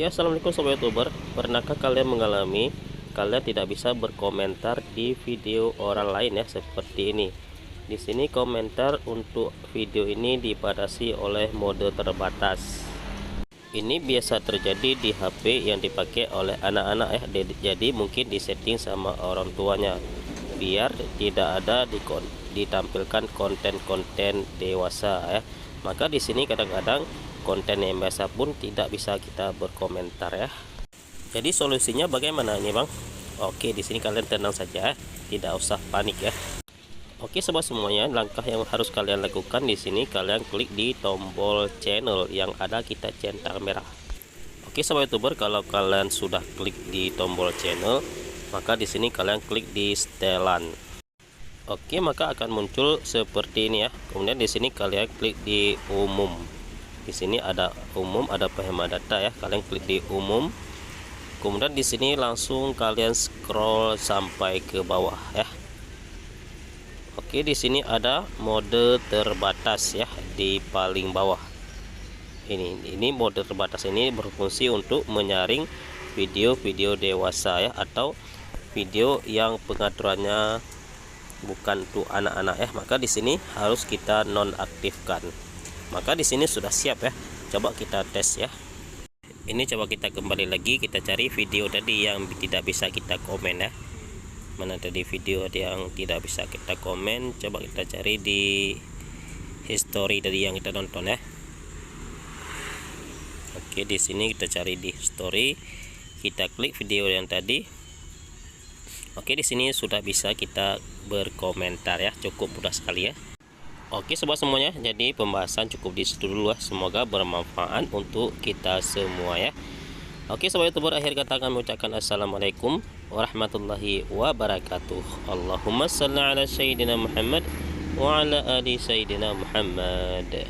Ya, assalamualaikum sobat youtuber. Pernahkah kalian mengalami kalian tidak bisa berkomentar di video orang lain ya, seperti ini? Di sini komentar untuk video ini dibatasi oleh mode terbatas. Ini biasa terjadi di HP yang dipakai oleh anak-anak ya. Jadi mungkin disetting sama orang tuanya biar tidak ada ditampilkan konten-konten dewasa ya. Maka di sini kadang-kadang konten yang biasa pun tidak bisa kita berkomentar ya. Jadi solusinya bagaimana nih Bang? Oke, di sini kalian tenang saja, tidak usah panik ya. Oke sobat semuanya, langkah yang harus kalian lakukan di sini kalian klik di tombol channel yang ada kita centang merah. Oke sobat youtuber, kalau kalian sudah klik di tombol channel, maka di sini kalian klik di setelan. Oke, maka akan muncul seperti ini ya. Kemudian di sini kalian klik di umum. Di sini ada umum, ada penghemat data ya. Kalian klik di umum. Kemudian di sini langsung kalian scroll sampai ke bawah ya. Oke, di sini ada mode terbatas ya di paling bawah. Ini mode terbatas ini berfungsi untuk menyaring video-video dewasa ya, atau video yang pengaturannya bukan untuk anak-anak ya. Maka di sini harus kita nonaktifkan. Maka di sini sudah siap ya. Coba kita tes ya. Ini coba kita kembali lagi, kita cari video tadi yang tidak bisa kita komen ya. Mana tadi video yang tidak bisa kita komen? Coba kita cari di history tadi yang kita nonton ya. Oke, di sini kita cari di history, kita klik video yang tadi. Oke, di sini sudah bisa kita berkomentar ya, cukup mudah sekali ya. Oke sobat semuanya, jadi pembahasan cukup di situ dulu ya. Semoga bermanfaat untuk kita semua ya. Oke sobat youtuber, akhir kata kami ucapkan assalamualaikum warahmatullahi wabarakatuh. Allahumma salli ala sayyidina Muhammad wa ala ali sayyidina Muhammad.